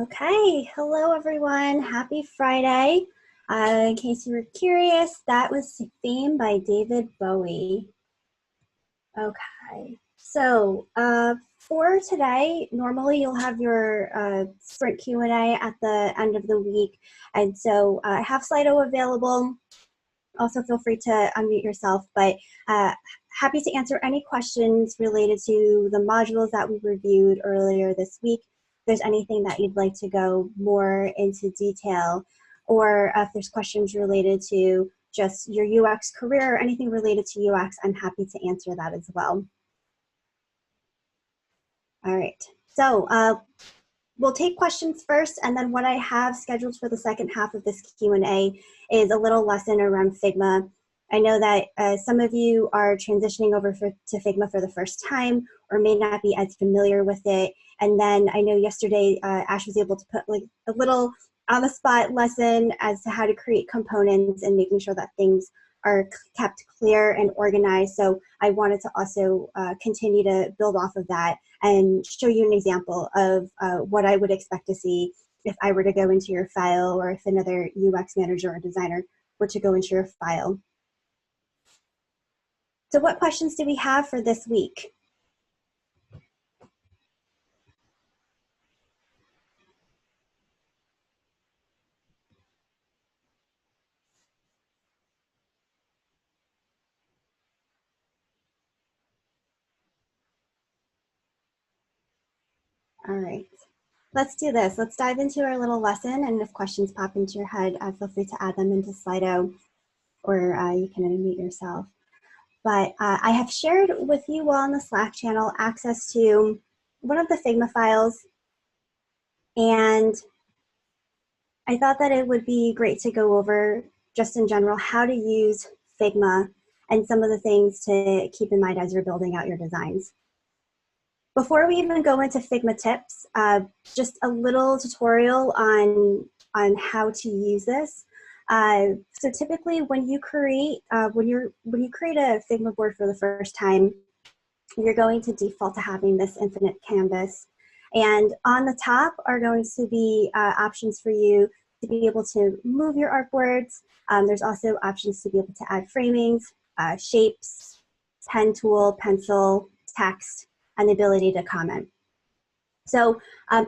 Okay, hello everyone. Happy Friday. In case you were curious, that was Theme by David Bowie. Okay, so for today, normally you'll have your sprint Q&A at the end of the week. And so I have Slido available. Also feel free to unmute yourself, but happy to answer any questions related to the modules that we reviewed earlier this week. If there's anything that you'd like to go more into detail, or if there's questions related to just your UX career or anything related to UX, I'm happy to answer that as well. All right, so we'll take questions first, and then what I have scheduled for the second half of this Q&A is a little lesson around Figma. I know that some of you are transitioning over to Figma for the first time or may not be as familiar with it. And then I know yesterday Ash was able to put like a little on-the-spot lesson as to how to create components and making sure that things are kept clear and organized. So I wanted to also continue to build off of that and show you an example of what I would expect to see if I were to go into your file, or if another UX manager or designer were to go into your file. So what questions do we have for this week? All right, let's do this. Let's dive into our little lesson, and if questions pop into your head, feel free to add them into Slido, or you can unmute yourself. But I have shared with you all in the Slack channel access to one of the Figma files, and I thought that it would be great to go over just in general how to use Figma and some of the things to keep in mind as you're building out your designs. Before we even go into Figma tips, just a little tutorial on how to use this. So typically when you create when you create a Figma board for the first time, you're going to default to having this infinite canvas. And on the top are going to be options for you to be able to move your artboards. There's also options to be able to add framings, shapes, pen tool, pencil, text, and the ability to comment. So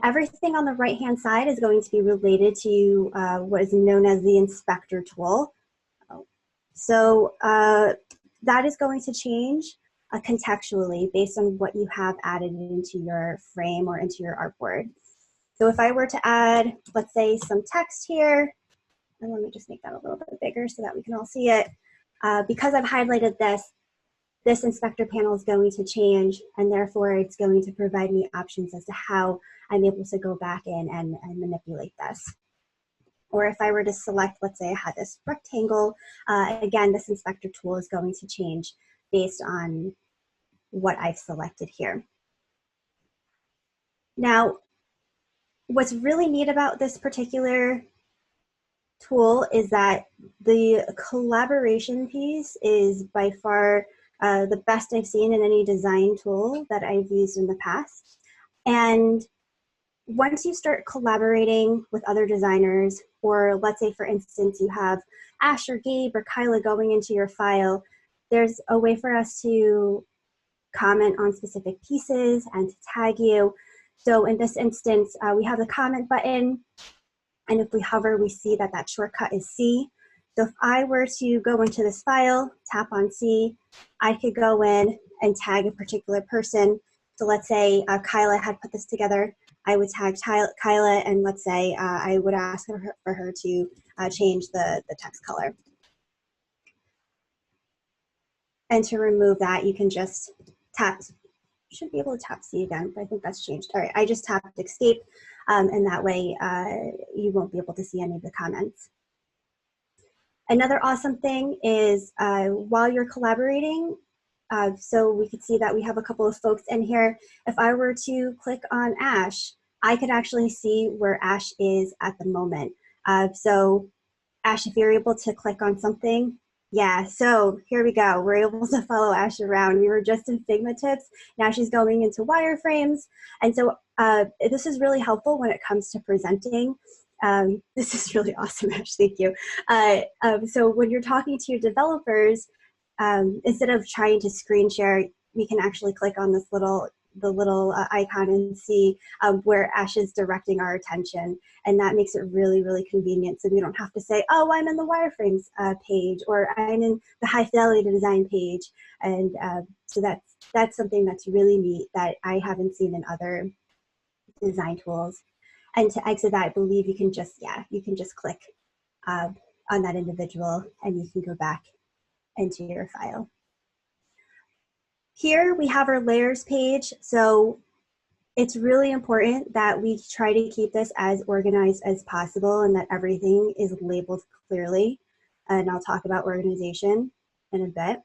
everything on the right-hand side is going to be related to what is known as the inspector tool. So that is going to change contextually based on what you have added into your frame or into your artboard. So if I were to add, let's say, some text here, and let me just make that a little bit bigger so that we can all see it. Because I've highlighted this inspector panel is going to change, and therefore it's going to provide me options as to how I'm able to go back in and manipulate this. Or if I were to select, let's say I had this rectangle, again, this inspector tool is going to change based on what I've selected here. Now, what's really neat about this particular tool is that the collaboration piece is by far the best I've seen in any design tool that I've used in the past. And once you start collaborating with other designers, or let's say, for instance, you have Ash or Gabe or Kyla going into your file, there's a way for us to comment on specific pieces and to tag you. So in this instance, we have the comment button, and if we hover, we see that that shortcut is C. So if I were to go into this file, tap on C, I could go in and tag a particular person. So let's say Kyla had put this together. I would tag Kyla, and let's say I would ask for her to change the text color. And to remove that, you can just tap, should be able to tap C again, but I think that's changed. All right, I just tapped escape, and that way you won't be able to see any of the comments. Another awesome thing is while you're collaborating, so we could see that we have a couple of folks in here. If I were to click on Ash, I could actually see where Ash is at the moment. So Ash, if you're able to click on something, yeah, so here we go. We're able to follow Ash around. We were just in Figma tips. Now she's going into wireframes. And so this is really helpful when it comes to presenting. This is really awesome, Ash, thank you. So when you're talking to your developers, instead of trying to screen share, we can actually click on this little icon and see where Ash is directing our attention. And that makes it really, really convenient. So we don't have to say, oh, I'm in the wireframes page, or I'm in the high fidelity design page. And so that's something that's really neat that I haven't seen in other design tools. And to exit that, I believe you can just, you can just click on that individual and you can go back into your file. Here we have our layers page. So it's really important that we try to keep this as organized as possible and that everything is labeled clearly. And I'll talk about organization in a bit.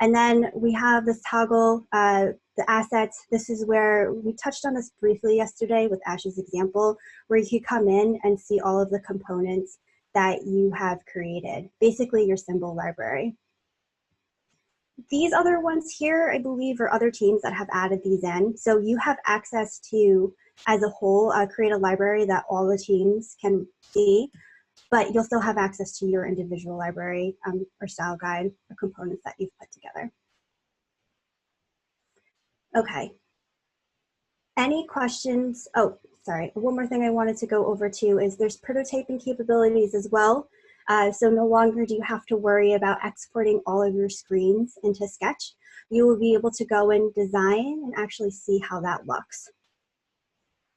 And then we have this toggle, the assets. This is where we touched on this briefly yesterday with Ash's example, where you could come in and see all of the components that you have created, basically your symbol library. These other ones here, I believe, are other teams that have added these in. So you have access to, as a whole, create a library that all the teams can see, but you'll still have access to your individual library or style guide or components that you've put together. Okay. Any questions? Oh, sorry. One more thing I wanted to go over too is there's prototyping capabilities as well. So no longer do you have to worry about exporting all of your screens into Sketch. You will be able to go in design and actually see how that looks.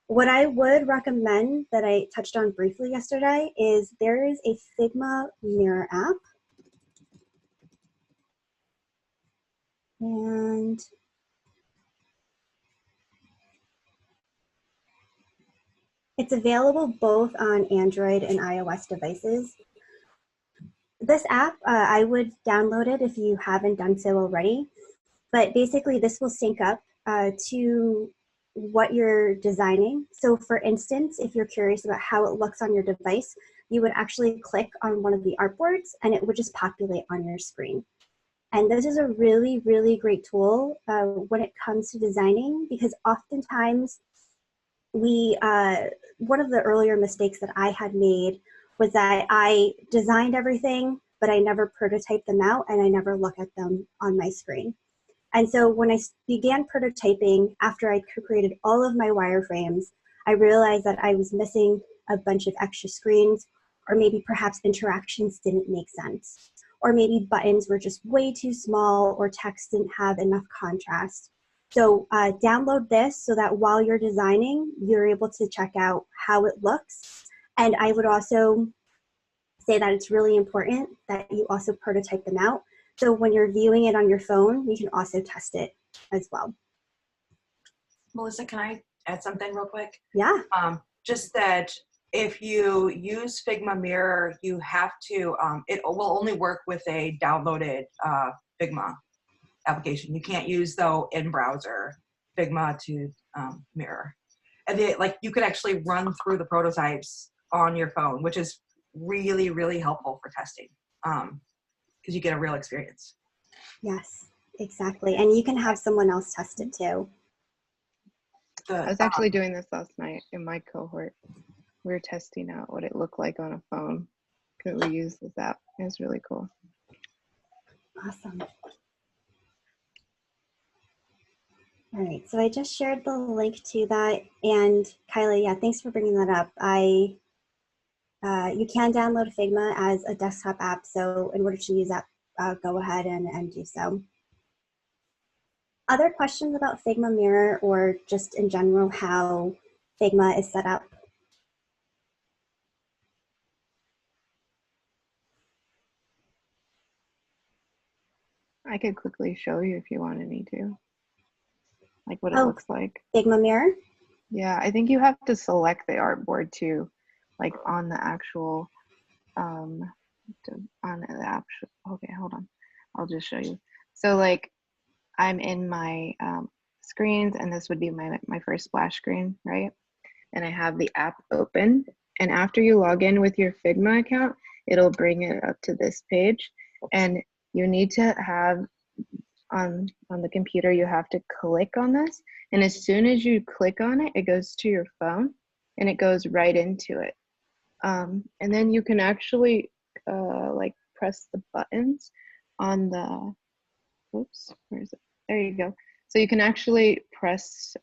What I would recommend that I touched on briefly yesterday is there is a Figma Mirror app. And it's available both on Android and iOS devices. This app, I would download it if you haven't done so already. But basically, this will sync up to what you're designing. So for instance, if you're curious about how it looks on your device, you would actually click on one of the artboards and it would just populate on your screen. And this is a really, really great tool when it comes to designing, because oftentimes one of the earlier mistakes that I had made was that I designed everything, but I never prototyped them out and I never look at them on my screen. And so when I began prototyping, after I created all of my wireframes, I realized that I was missing a bunch of extra screens, or maybe perhaps interactions didn't make sense, or maybe buttons were just way too small, or text didn't have enough contrast. So download this so that while you're designing, you're able to check out how it looks. And I would also say that it's really important that you also prototype them out. So when you're viewing it on your phone, you can also test it as well. Melissa, can I add something real quick? Yeah. Just that if you use Figma Mirror, you have to, it will only work with a downloaded Figma application. You can't use, though, in browser Figma to mirror. And you could actually run through the prototypes on your phone, which is really, really helpful for testing because you get a real experience. Yes, exactly. And you can have someone else test it too. I was actually doing this last night in my cohort. We were testing out what it looked like on a phone. Could we use this app? It was really cool. Awesome. All right, so I just shared the link to that. And Kylie, yeah, thanks for bringing that up. You can download Figma as a desktop app. So in order to use that, go ahead and do so. Other questions about Figma Mirror, or just in general how Figma is set up? I could quickly show you if you wanted me to, like what it Oh, looks like. Figma Mirror? Yeah, I think you have to select the artboard too, like on the actual, on the actual, okay, hold on. I'll just show you. So like I'm in my screens, and this would be my first splash screen, right? And I have the app open. And after you log in with your Figma account, it'll bring it up to this page. And you need to have on the computer, you have to click on this. And as soon as you click on it, it goes to your phone and it goes right into it. And then you can actually like press the buttons on the, oops, where is it? There you go. So you can actually press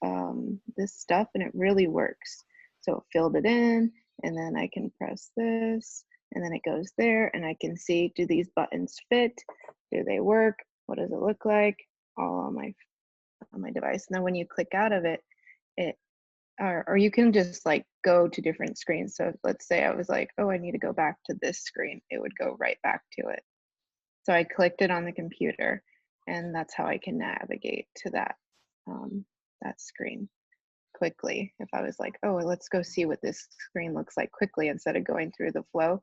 this stuff and it really works. So it filled it in, and then I can press this and then it goes there, and I can see, do these buttons fit? Do they work? What does it look like? All on my device. And then when you click out of it, or you can just like go to different screens. So let's say I was like, oh, I need to go back to this screen. It would go right back to it. So I clicked it on the computer, and that's how I can navigate to that that screen quickly. If I was like, oh, let's go see what this screen looks like quickly, instead of going through the flow,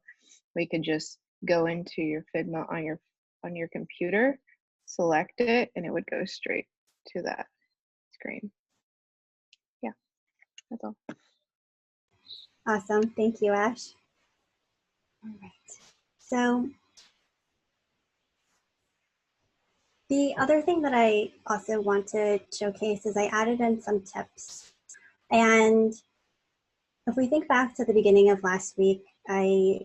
we could just go into your Figma on your computer, select it, and it would go straight to that screen. Yeah, that's all. Awesome. Thank you, Ash. All right. So the other thing that I also want to showcase is I added in some tips. And if we think back to the beginning of last week, I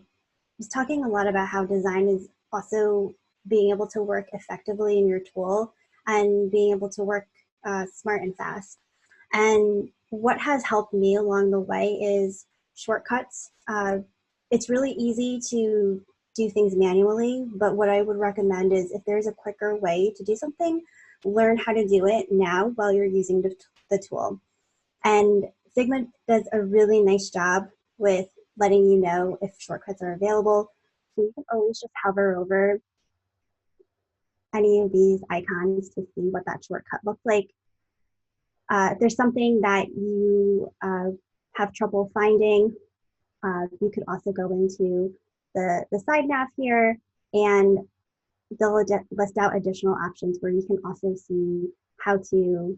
was talking a lot about how design is also being able to work effectively in your tool and being able to work smart and fast. And what has helped me along the way is shortcuts. It's really easy to do things manually, but what I would recommend is if there's a quicker way to do something, learn how to do it now while you're using the tool. And Figma does a really nice job with letting you know if shortcuts are available. So you can always just hover over any of these icons to see what that shortcut looks like. If there's something that you have trouble finding, you could also go into the side nav here, and they'll list out additional options where you can also see how to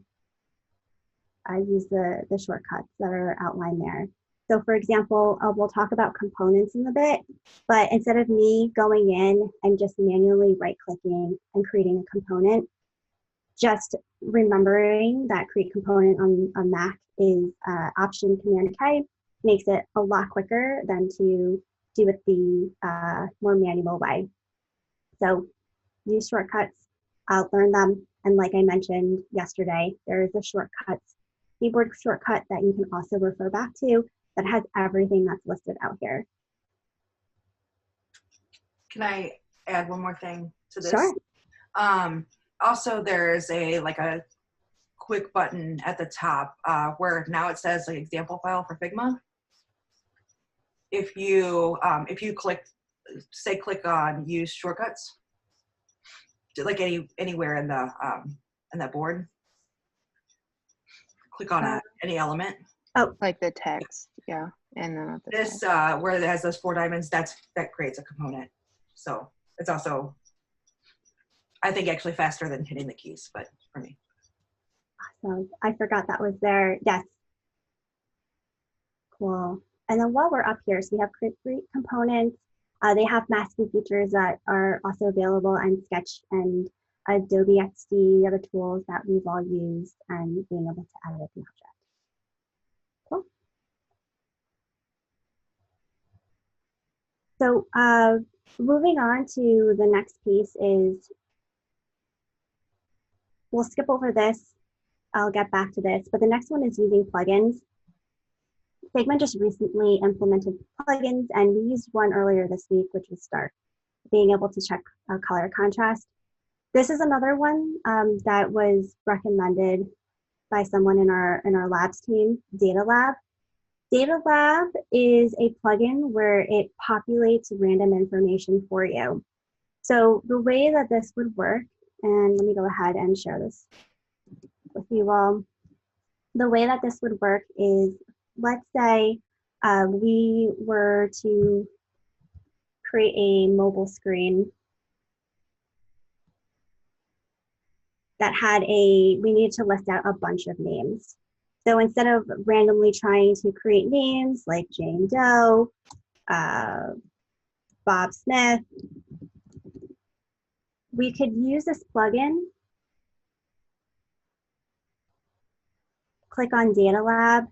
use the shortcuts that are outlined there. So for example, we'll talk about components in a bit, but instead of me going in and just manually right-clicking and creating a component, just remembering that create component on Mac is Option Command K makes it a lot quicker than to do it the more manual way. So use shortcuts, learn them, and like I mentioned yesterday, there is a shortcuts keyboard shortcut that you can also refer back to that has everything that's listed out here. Can I add one more thing to this? Sure. Also, there's a quick button at the top where now it says like example file for Figma. If you click on use shortcuts, like anywhere in that board, click on any element. Oh, like the text, yeah, and then at the this where it has those 4 diamonds, that creates a component. So it's also, I think, actually faster than hitting the keys, but for me. awesome. I forgot that was there. Yes. Cool. And then while we're up here, so we have create components. They have masking features that are also available on Sketch and Adobe XD, the other tools that we've all used, and being able to edit the object. Cool. So moving on to the next piece is, we'll skip over this. I'll get back to this, but the next one is using plugins. Figma just recently implemented plugins, and we used one earlier this week, which was Stark, being able to check color contrast. This is another one that was recommended by someone in our labs team, Data Lab. Data Lab is a plugin where it populates random information for you. So the way that this would work and let me go ahead and share this with you all. The way that this would work is, let's say we were to create a mobile screen that had we needed to list out a bunch of names. So instead of randomly trying to create names like Jane Doe, Bob Smith, we could use this plugin, click on Data Lab,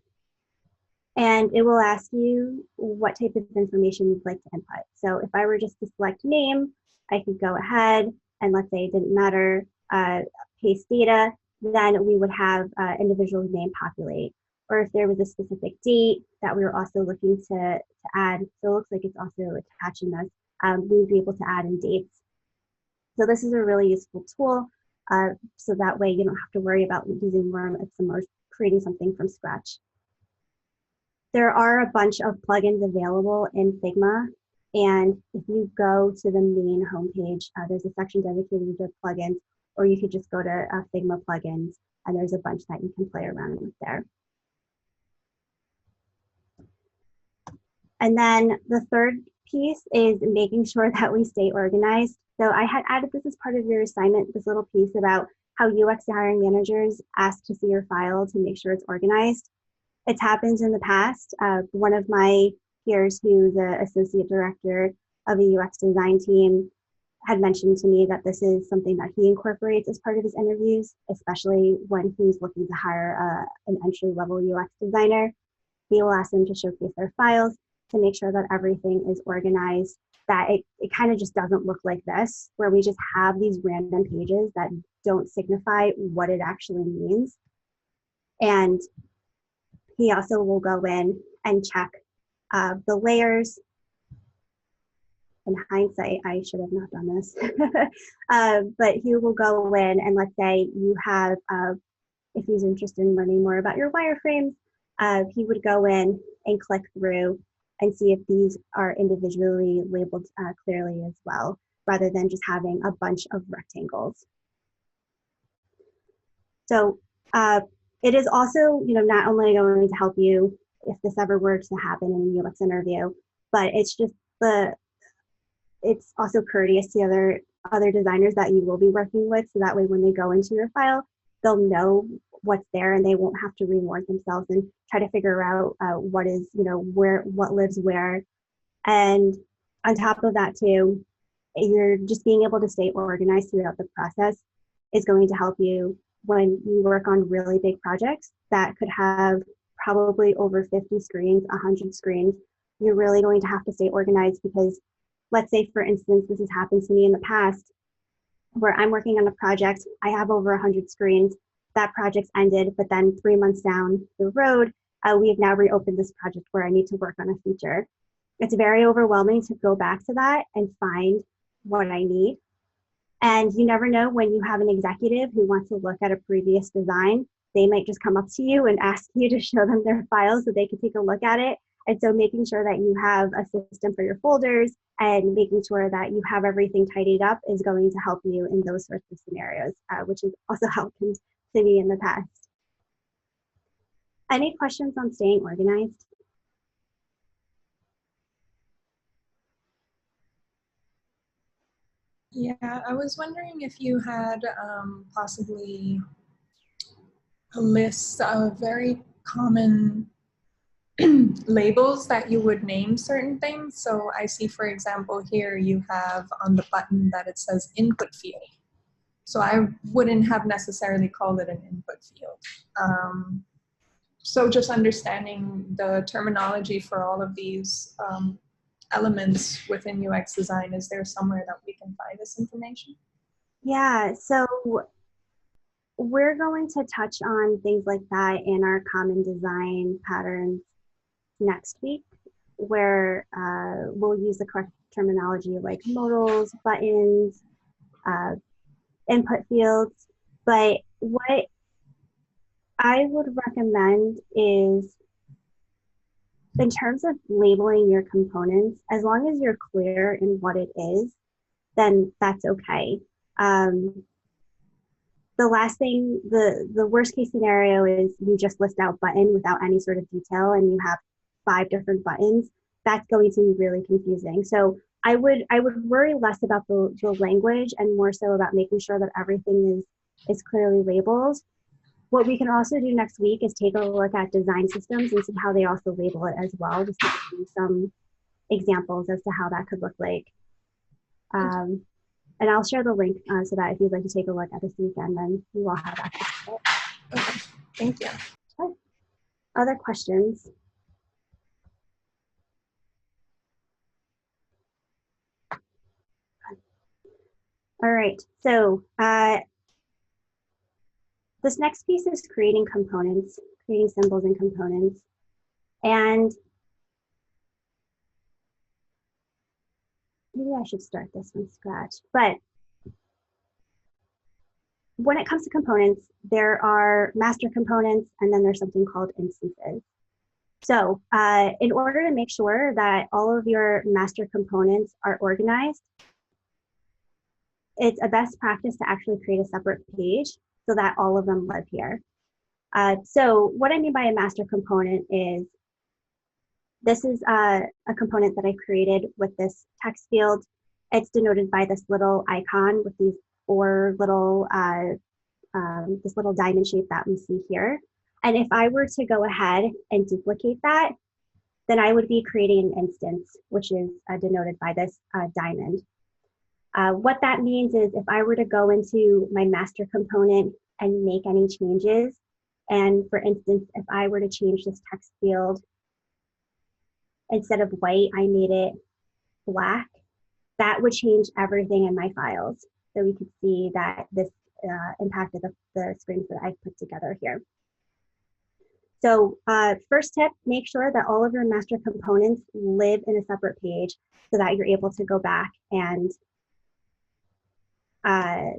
and it will ask you what type of information you'd like to input. So if I were just to select name, I could go ahead and let's say it didn't matter, paste data, then we would have individual name populate. Or if there was a specific date that we were also looking to add, so it looks like it's also attaching us, we would be able to add in dates. So this is a really useful tool, so that way you don't have to worry about using Lorem Ipsum or creating something from scratch. There are a bunch of plugins available in Figma, and if you go to the main homepage, there's a section dedicated to plugins, or you could just go to Figma plugins, and there's a bunch that you can play around with there. And then the third piece is making sure that we stay organized. So I had added this as part of your assignment, this little piece about how UX hiring managers ask to see your file to make sure it's organized. It's happened in the past. One of my peers, who's the associate director of a UX design team, had mentioned to me that this is something that he incorporates as part of his interviews, especially when he's looking to hire an entry-level UX designer. He will ask them to showcase their files to make sure that everything is organized, that it kind of just doesn't look like this, where we just have these random pages that don't signify what it actually means. And he also will go in and check the layers. In hindsight, I should have not done this. But he will go in and let's say you have, if he's interested in learning more about your wireframes, he would go in and click through and see if these are individually labeled clearly as well, rather than just having a bunch of rectangles. So it is also, not only going to help you if this ever were to happen in a UX interview, but it's just it's also courteous to other designers that you will be working with, so that way when they go into your file, they'll know what's there and they won't have to reword themselves and try to figure out what is, what lives where. And on top of that too, you're just being able to stay organized throughout the process is going to help you when you work on really big projects that could have probably over 50 screens, 100 screens. You're really going to have to stay organized because let's say, for instance, this has happened to me in the past where I'm working on a project, I have over 100 screens, that project's ended, but then 3 months down the road, we have now reopened this project where I need to work on a feature. It's very overwhelming to go back to that and find what I need. And you never know when you have an executive who wants to look at a previous design, they might just come up to you and ask you to show them their files so they can take a look at it. And so making sure that you have a system for your folders and making sure that you have everything tidied up is going to help you in those sorts of scenarios, which has also helped to me in the past. Any questions on staying organized? Yeah, I was wondering if you had possibly a list of very common labels that you would name certain things. So I see, for example, here you have on the button that it says input field. So I wouldn't have necessarily called it an input field. So just understanding the terminology for all of these elements within UX design, is there somewhere that we can find this information? Yeah, so we're going to touch on things like that in our common design patterns next week, where we'll use the correct terminology like modals, buttons, input fields. But what I would recommend is, in terms of labeling your components, as long as you're clear in what it is, then that's okay. the last thing, the worst case scenario is you just list out button without any sort of detail and you have 5 different buttons. That's going to be really confusing. So I would worry less about the language and more so about making sure that everything is clearly labeled. What we can also do next week is take a look at design systems and see how they also label it as well, just to give you some examples as to how that could look like. And I'll share the link so that if you'd like to take a look at this weekend, then you all have access to it. Okay, thank you. Okay. Other questions? All right, so this next piece is creating components, creating symbols and components. And maybe I should start this from scratch, but when it comes to components, there are master components and then there's something called instances. So in order to make sure that all of your master components are organized, it's a best practice to actually create a separate page so that all of them live here. So what I mean by a master component is, this is a component that I created with this text field. It's denoted by this little icon with these 4 little, this little diamond shape that we see here. And if I were to go ahead and duplicate that, then I would be creating an instance, which is denoted by this diamond. What that means is if I were to go into my master component and make any changes, and for instance, if I were to change this text field, instead of white, I made it black, that would change everything in my files. So we could see that this impacted the screens that I've put together here. So first tip, make sure that all of your master components live in a separate page so that you're able to go back and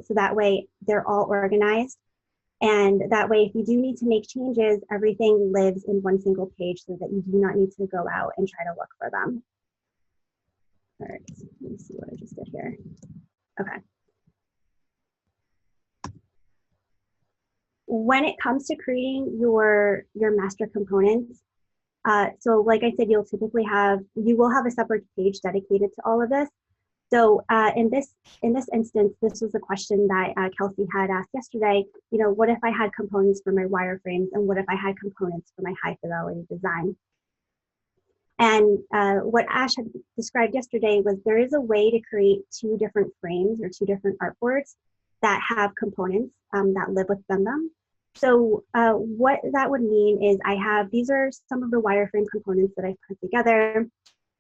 so that way they're all organized. And that way, if you do need to make changes, everything lives in one single page so that you do not need to go out and try to look for them. All right, let me see what I just did here. Okay. When it comes to creating your master components, so like I said, you will have a separate page dedicated to all of this. So in this instance, this was a question that Kelsey had asked yesterday. You know, what if I had components for my wireframes, and what if I had components for my high fidelity design? And what Ash had described yesterday was there is a way to create 2 different frames or 2 different artboards that have components that live within them. So what that would mean is these are some of the wireframe components that I've put together.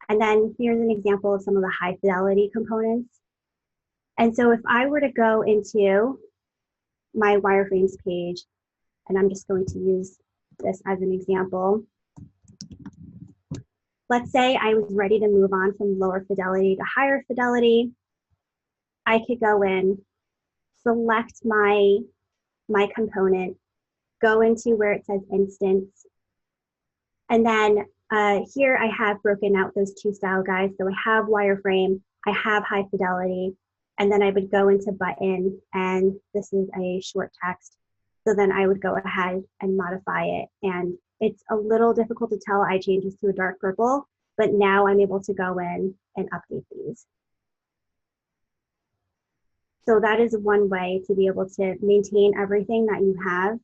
And then here's an example of some of the high fidelity components. And so if I were to go into my wireframes page, and I'm just going to use this as an example. Let's say I was ready to move on from lower fidelity to higher fidelity. I could go in, select my component, go into where it says instance, and then here I have broken out those 2 style guides. So I have wireframe, I have high fidelity, and then I would go into button, and this is a short text. So then I would go ahead and modify it. And it's a little difficult to tell. I changed this to a dark purple, but now I'm able to go in and update these. So that is one way to be able to maintain everything that you have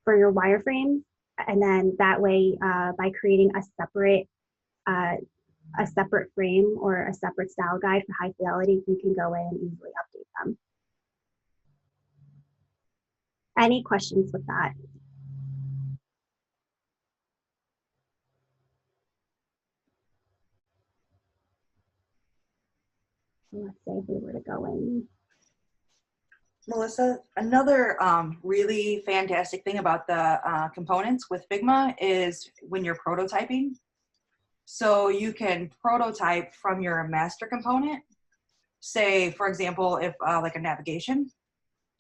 for your wireframe. And then that way, by creating a separate frame or a separate style guide for high fidelity, you can go in and easily update them. Any questions with that? So let's say if we were to go in. Melissa, another really fantastic thing about the components with Figma is when you're prototyping. So you can prototype from your master component. Say, for example, if like a navigation,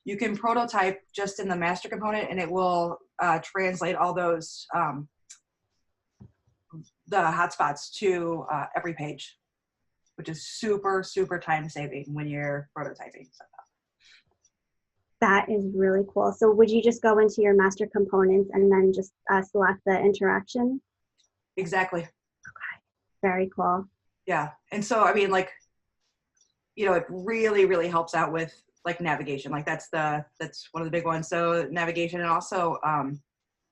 you can prototype just in the master component and it will translate all those, the hotspots to every page, which is super, super time saving when you're prototyping. That is really cool. So would you just go into your master components and then just select the interaction? Exactly. Very cool. Yeah. And so, I mean, like, you know, it really, really helps out with like navigation. Like that's one of the big ones. So navigation, and also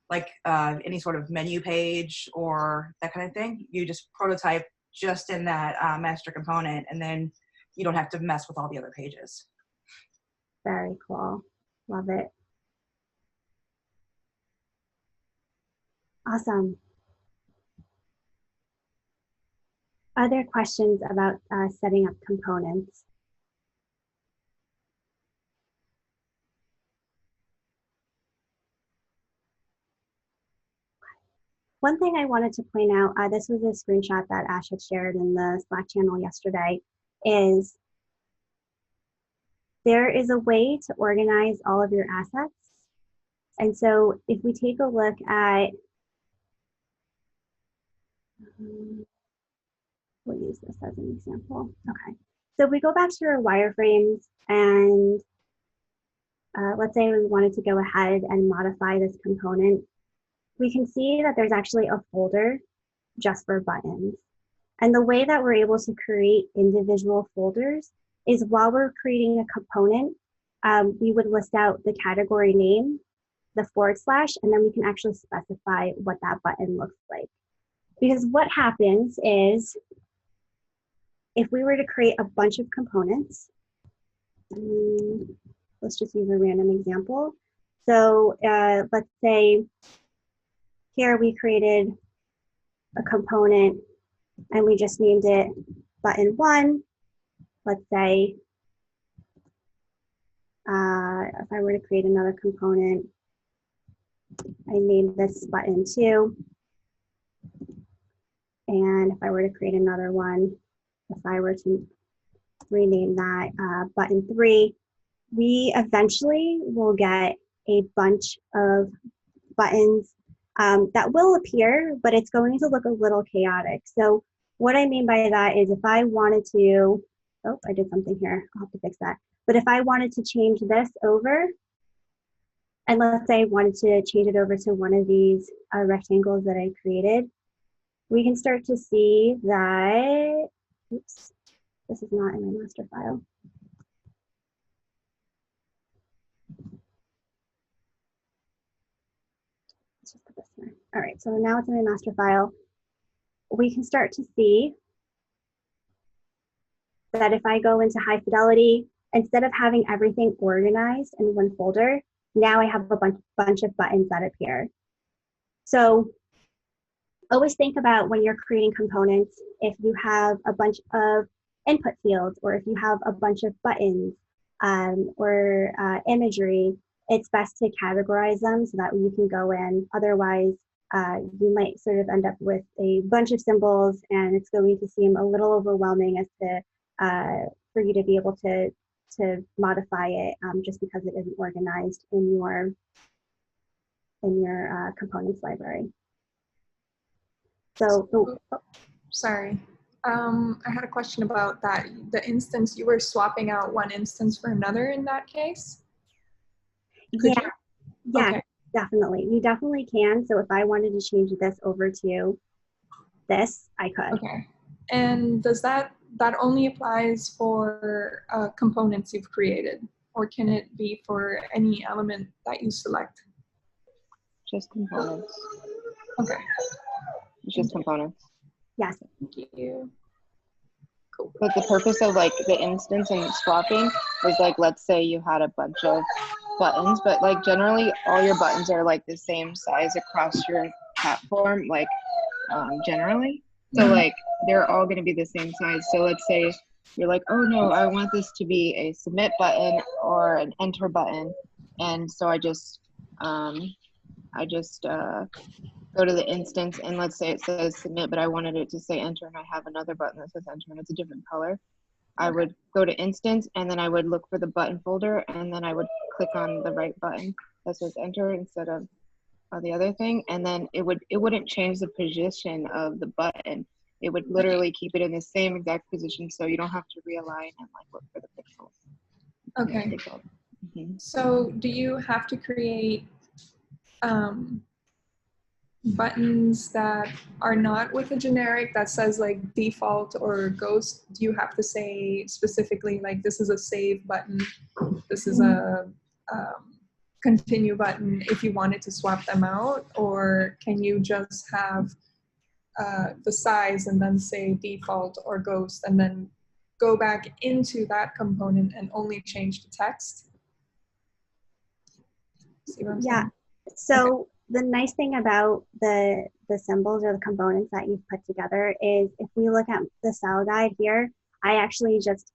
like any sort of menu page or that kind of thing. You just prototype just in that master component, and then you don't have to mess with all the other pages. Very cool. Love it. Awesome. Other questions about setting up components? One thing I wanted to point out, this was a screenshot that Ash had shared in the Slack channel yesterday, is there is a way to organize all of your assets. And so if we take a look at, we'll use this as an example. Okay, so if we go back to our wireframes and let's say we wanted to go ahead and modify this component, we can see that there's actually a folder just for buttons. And the way that we're able to create individual folders is while we're creating a component, we would list out the category name, the / and then we can actually specify what that button looks like. Because what happens is, if we were to create a bunch of components, let's just use a random example. So let's say here we created a component and we just named it button 1. Let's say if I were to create another component, I named this button 2. And if I were to create another one, if I were to rename that button 3, we eventually will get a bunch of buttons that will appear, but it's going to look a little chaotic. So what I mean by that is if I wanted to, oh, I did something here, I'll have to fix that. But if I wanted to change this over, and let's say I wanted to change it over to one of these rectangles that I created, we can start to see that, oops, this is not in my master file. Let's just put this here. All right, so now it's in my master file. We can start to see that if I go into high fidelity, instead of having everything organized in one folder, now I have a bunch of buttons that appear. So always think about when you're creating components, if you have a bunch of input fields, or if you have a bunch of buttons or imagery, it's best to categorize them so that you can go in. Otherwise, you might sort of end up with a bunch of symbols, and it's going to seem a little overwhelming as to for you to be able to modify it just because it isn't organized in your components library. So, Sorry. I had a question about that. The instance, you were swapping out one instance for another in that case? Could you? Yeah, okay. Definitely. You definitely can. So if I wanted to change this over to this, I could. Okay. And does that only applies for components you've created, or can it be for any element that you select? Just components. Okay. It's just components. Yes. Thank you. Cool. But the purpose of like the instance and swapping was like, let's say you had a bunch of buttons, but like generally all your buttons are like the same size across your platform, like generally. So like they're all going to be the same size. So let's say you're like, oh no, I want this to be a submit button or an enter button, and so I just go to the instance, and let's say it says submit, but I wanted it to say enter, and I have another button that says enter and it's a different color. I would go to instance, and then I would look for the button folder, and then I would click on the right button that says enter instead of the other thing, and then it wouldn't change the position of the button. It would literally keep it in the same exact position, so you don't have to realign and like look for the pixels. Okay. So do you have to create buttons that are not with a generic that says like default or ghost? Do you have to say specifically like this is a save button, this is a continue button if you wanted to swap them out, or can you just have the size and then say default or ghost and then go back into that component and only change the text? See what I'm Yeah. saying? So the nice thing about the symbols or the components that you've put together is if we look at the style guide here, I actually just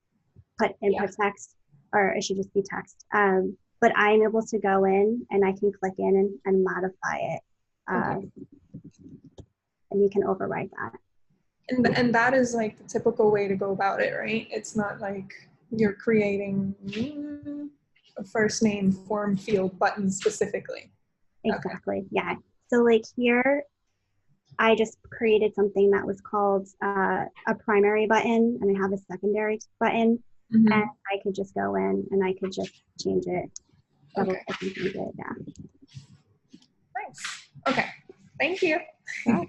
put input text, or it should just be text. But I'm able to go in and I can click in and modify it. Okay. And you can override that. And that is like the typical way to go about it, right? It's not like you're creating a first name form field button specifically. Exactly. Okay. Yeah. So like here, I just created something that was called a primary button, and I have a secondary button, and I could just go in and I could just change it. Okay. Change it. Yeah. Thanks. Okay. Thank you. Yeah.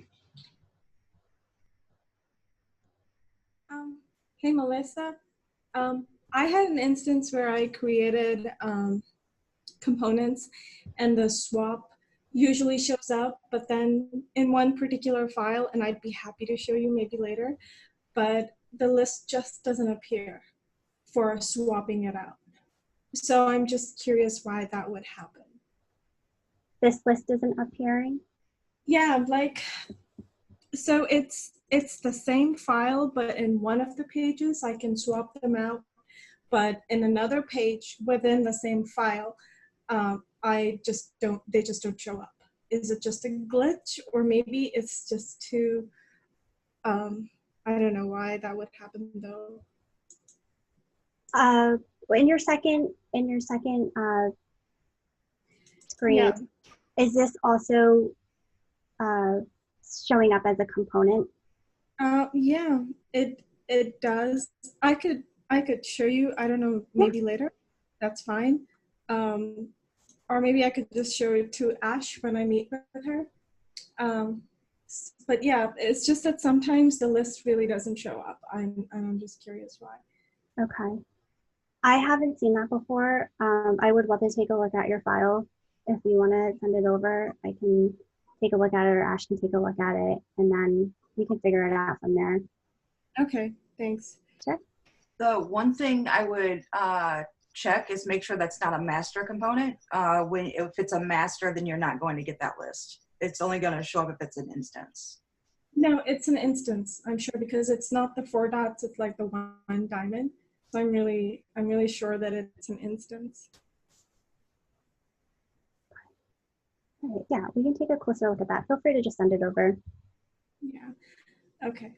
Hey, Melissa. I had an instance where I created components and the swap usually shows up, but then in one particular file, and I'd be happy to show you maybe later, but the list just doesn't appear for swapping it out. So I'm just curious why that would happen. This list isn't appearing? Yeah, like, so it's the same file, but in one of the pages I can swap them out, but in another page within the same file, they just don't show up. Is it just a glitch, or maybe it's just too, I don't know why that would happen though. In your second screen, Yeah. is this also showing up as a component? Yeah, it does. I could show you, I don't know, maybe later. That's fine. Or maybe I could just show it to Ash when I meet with her. But yeah, it's just that sometimes the list really doesn't show up. I'm just curious why. Okay. I haven't seen that before. I would love to take a look at your file. If you want to send it over, I can take a look at it, or Ash can take a look at it, and then we can figure it out from there. Okay, thanks. Sure. The one thing I would check is make sure that's not a master component. If it's a master, then you're not going to get that list. It's only going to show up if it's an instance. No, it's an instance, I'm sure, because it's not the 4 dots, it's like the 1 diamond. So I'm really sure that it's an instance. All right, yeah, we can take a closer look at that. Feel free to just send it over. Yeah, okay.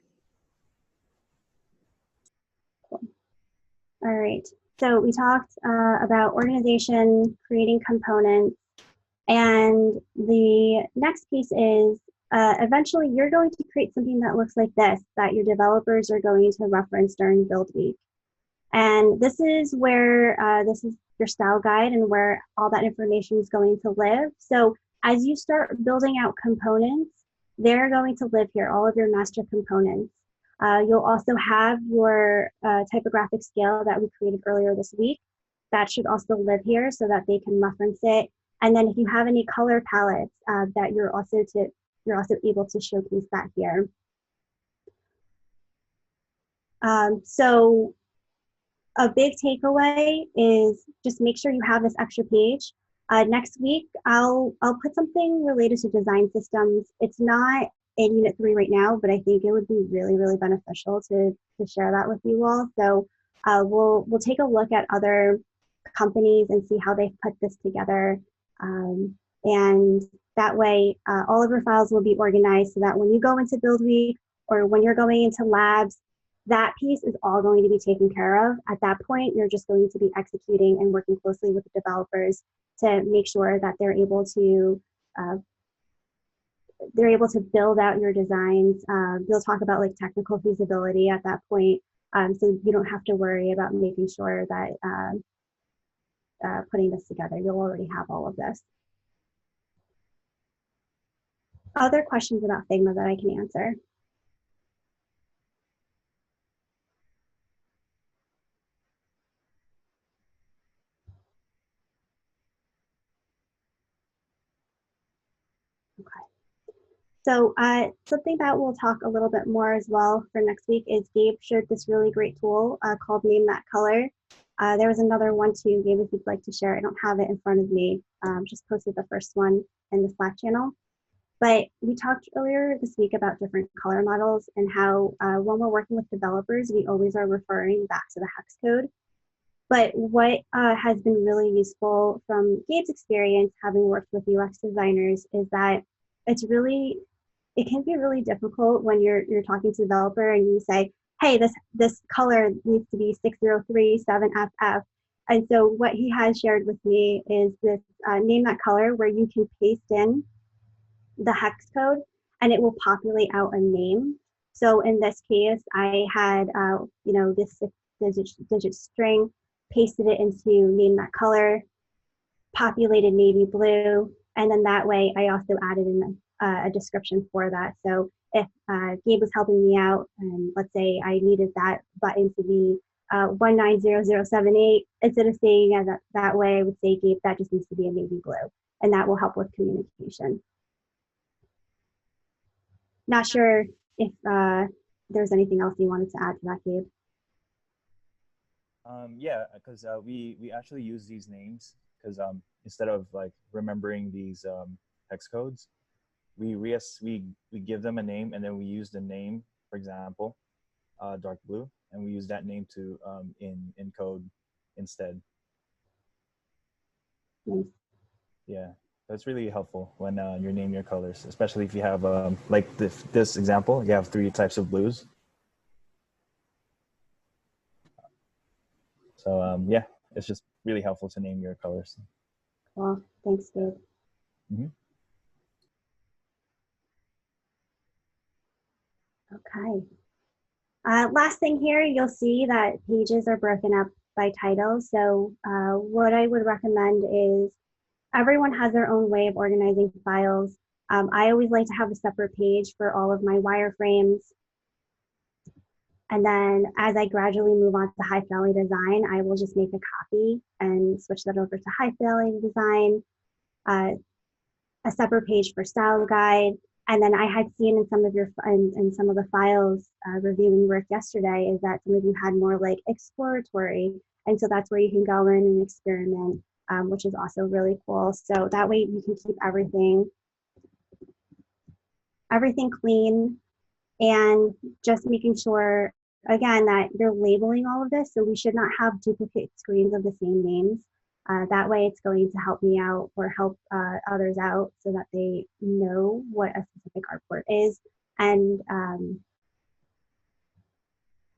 Cool. All right, so we talked about organization, creating components, and the next piece is eventually you're going to create something that looks like this, that your developers are going to reference during build week. And this is where, this is your style guide and where all that information is going to live. So as you start building out components, they're going to live here, all of your master components. You'll also have your typographic scale that we created earlier this week. That should also live here so that they can reference it. And then if you have any color palettes that you're also able to showcase that here. So a big takeaway is just make sure you have this extra page. Next week, I'll put something related to design systems. It's not in Unit 3 right now, but I think it would be really, really beneficial to share that with you all. So we'll take a look at other companies and see how they've put this together. And that way, all of your files will be organized so that when you go into build week or when you're going into labs, that piece is all going to be taken care of. At that point, you're just going to be executing and working closely with the developers to make sure that they're able to build out your designs. You'll talk about like technical feasibility at that point, so you don't have to worry about making sure that putting this together. You'll already have all of this. Other questions about Figma that I can answer? Okay. So something that we'll talk a little bit more as well for next week is Gabe shared this really great tool called Name That Color. There was another one too, Gabe, if you'd like to share. I don't have it in front of me. Just posted the first one in the Slack channel. But we talked earlier this week about different color models and how when we're working with developers, we always are referring back to the hex code. But what has been really useful from Gabe's experience, having worked with UX designers, is that it can be really difficult when you're talking to a developer and you say, hey, this color needs to be 6037FF. And so what he has shared with me is this Name That Color, where you can paste in the hex code and it will populate out a name. So in this case, I had this 6-digit string, pasted it into Name That Color, populated navy blue, and then that way I also added in a description for that. So if Gabe was helping me out, and let's say I needed that button to be 190078, instead of saying that way, I would say, Gabe, that just needs to be a navy blue, and that will help with communication. Not sure if there's anything else you wanted to add to that, Gabe. Yeah, because we actually use these names because instead of like remembering these hex codes, we give them a name, and then we use the name, for example, dark blue, and we use that name to encode instead. Nice. Yeah, that's really helpful when you name your colors, especially if you have like this example, you have 3 types of blues. So yeah, it's just really helpful to name your colors. Cool. Thanks, Gabe. Mm-hmm. Okay. Last thing here, you'll see that pages are broken up by title. So what I would recommend is everyone has their own way of organizing files. I always like to have a separate page for all of my wireframes. And then as I gradually move on to high fidelity design, I will just make a copy and switch that over to high fidelity design, a separate page for style guide. And then I had seen in some of some of the files reviewing work yesterday is that some of you had more like exploratory. And so that's where you can go in and experiment, which is also really cool. So that way you can keep everything clean, and just making sure, again, that you're labeling all of this. So we should not have duplicate screens of the same names. That way it's going to help me out or help others out so that they know what a specific artboard is. And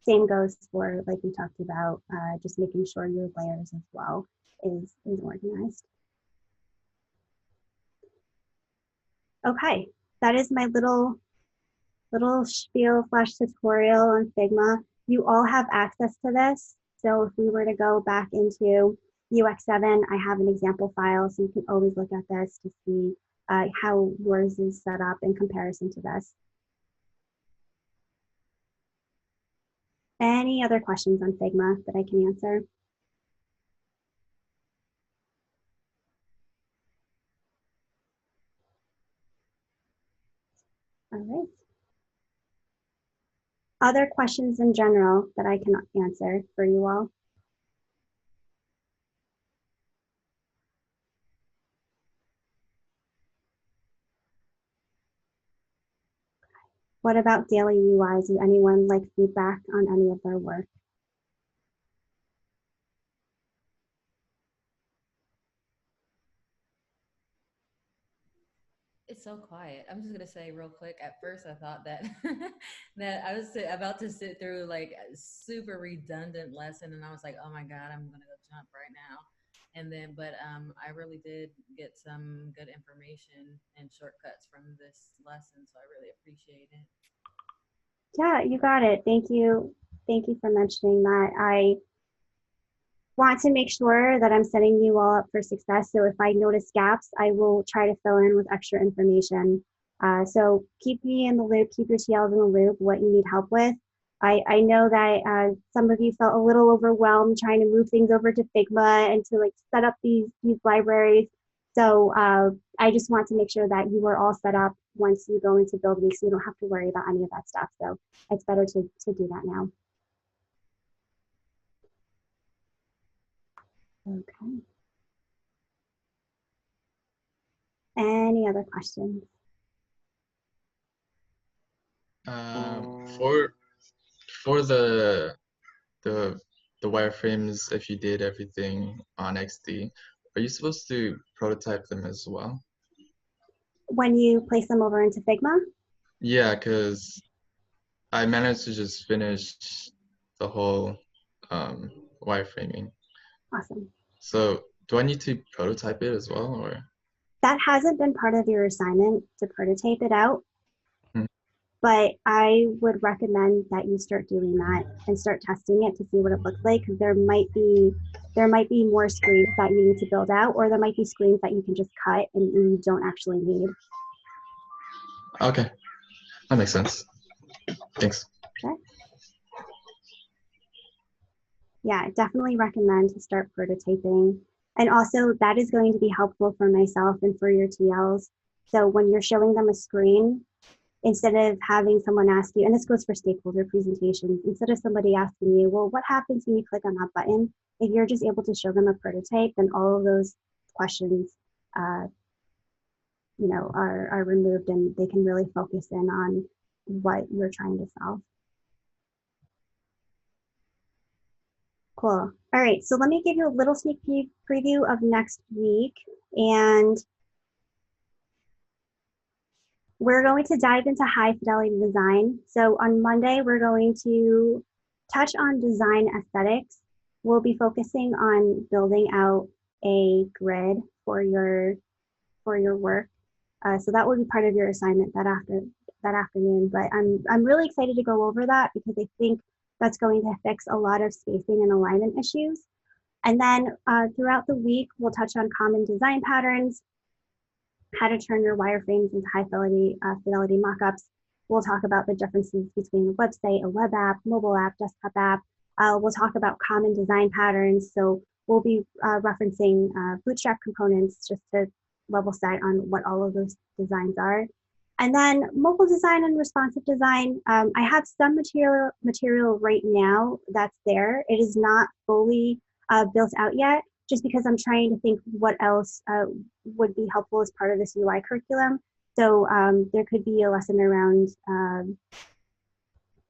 same goes for, like we talked about, just making sure your layers as well is organized. Okay, that is my little spiel / tutorial on Figma. You all have access to this. So if we were to go back into UX7, I have an example file, so you can always look at this to see how yours is set up in comparison to this. Any other questions on Figma that I can answer? All right. Other questions in general that I can answer for you all? What about daily UIs? Does anyone like feedback on any of their work? It's so quiet. I'm just gonna say real quick. At first, I thought that that I was about to sit through like a super redundant lesson, and I was like, "Oh my God, I'm gonna go jump right now." And then, but I really did get some good information and shortcuts from this lesson, so I really appreciate it. Yeah, you got it. Thank you. Thank you for mentioning that. want to make sure that I'm setting you all up for success. So if I notice gaps, I will try to fill in with extra information. So keep me in the loop, keep your TLs in the loop, what you need help with. I know that some of you felt a little overwhelmed trying to move things over to Figma and to like set up these libraries. So I just want to make sure that you are all set up once you go into Build Week, so you don't have to worry about any of that stuff. So it's better to do that now. Okay. Any other questions? For the wireframes, if you did everything on XD, are you supposed to prototype them as well? When you place them over into Figma? Yeah, because I managed to just finish the whole wireframing. Awesome. So do I need to prototype it as well, or? That hasn't been part of your assignment to prototype it out, but I would recommend that you start doing that and start testing it to see what it looks like, because there might be more screens that you need to build out, or there might be screens that you can just cut and you don't actually need. Okay, that makes sense. Thanks. Okay. Yeah, definitely recommend to start prototyping. And also that is going to be helpful for myself and for your TLs. So when you're showing them a screen, instead of having someone ask you, and this goes for stakeholder presentations, instead of somebody asking you, well, what happens when you click on that button? If you're just able to show them a prototype, then all of those questions, you know, are removed, and they can really focus in on what you're trying to solve. Cool. All right, so let me give you a little sneak preview of next week, and we're going to dive into high fidelity design. So on Monday, we're going to touch on design aesthetics. We'll be focusing on building out a grid for your work. So that will be part of your assignment that afternoon. But I'm really excited to go over that, because I think that's going to fix a lot of spacing and alignment issues. And then throughout the week, we'll touch on common design patterns, how to turn your wireframes into high fidelity mockups. We'll talk about the differences between a website, a web app, mobile app, desktop app. We'll talk about common design patterns. So we'll be referencing Bootstrap components just to level set on what all of those designs are. And then mobile design and responsive design. I have some material right now that's there. It is not fully built out yet, just because I'm trying to think what else would be helpful as part of this UI curriculum. So there could be a lesson around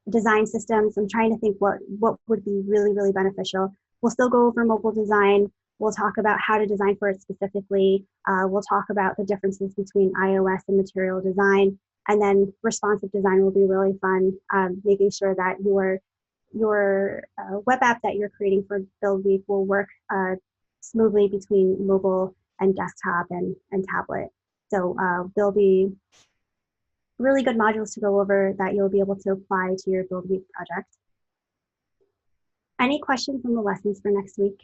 design systems. I'm trying to think what would be really, really beneficial. We'll still go over mobile design. We'll talk about how to design for it specifically. We'll talk about the differences between iOS and material design. And then responsive design will be really fun, making sure that your web app that you're creating for Build Week will work smoothly between mobile and desktop and tablet. So there'll be really good modules to go over that you'll be able to apply to your Build Week project. Any questions on the lessons for next week?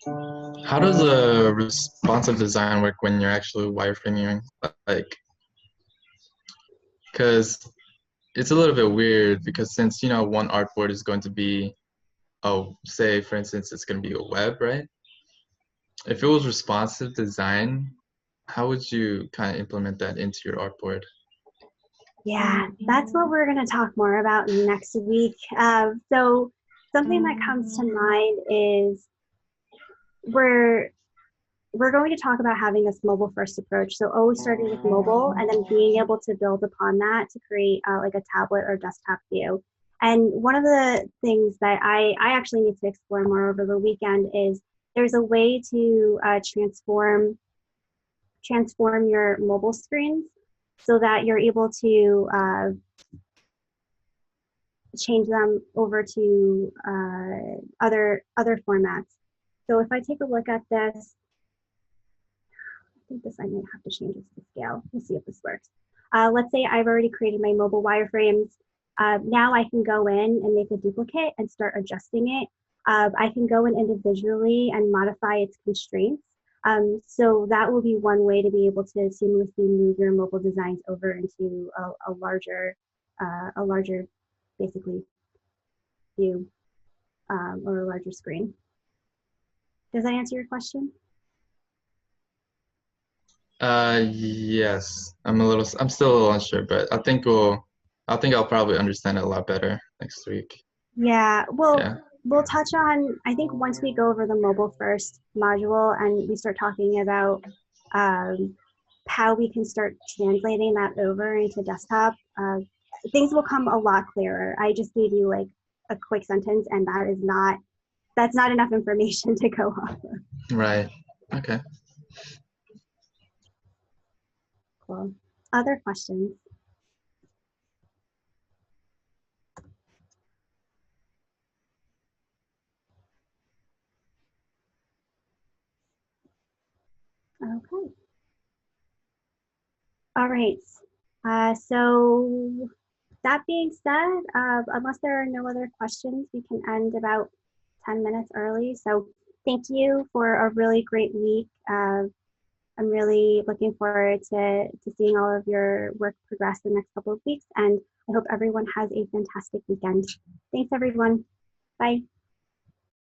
How does a responsive design work when you're actually wireframing? Like, because it's a little bit weird, because since, you know, one artboard is going to be, oh, say for instance, it's going to be a web, right? If it was responsive design, how would you kind of implement that into your artboard? Yeah, that's what we're going to talk more about next week. So something that comes to mind is we're going to talk about having this mobile first approach. So always starting with mobile and then being able to build upon that to create like a tablet or desktop view. And one of the things that I actually need to explore more over the weekend is there's a way to transform your mobile screens so that you're able to change them over to other formats. So if I take a look at this, I think I may have to change this to scale. We'll see if this works. let's say I've already created my mobile wireframes. Now I can go in and make a duplicate and start adjusting it. I can go in individually and modify its constraints. So that will be one way to be able to seamlessly move your mobile designs over into a larger basically view or a larger screen. Does that answer your question? Yes. I'm still a little unsure, but I think I'll probably understand it a lot better next week. Yeah, Yeah. we'll touch on, I think once we go over the mobile first module and we start talking about how we can start translating that over into desktop, things will come a lot clearer. I just gave you like a quick sentence and that's not enough information to go off of. Right. Okay. Cool. Other questions? Okay. All right. So that being said, unless there are no other questions, we can end about 10 minutes early. So thank you for a really great week. I'm really looking forward to seeing all of your work progress the next couple of weeks. And I hope everyone has a fantastic weekend. Thanks, everyone. Bye.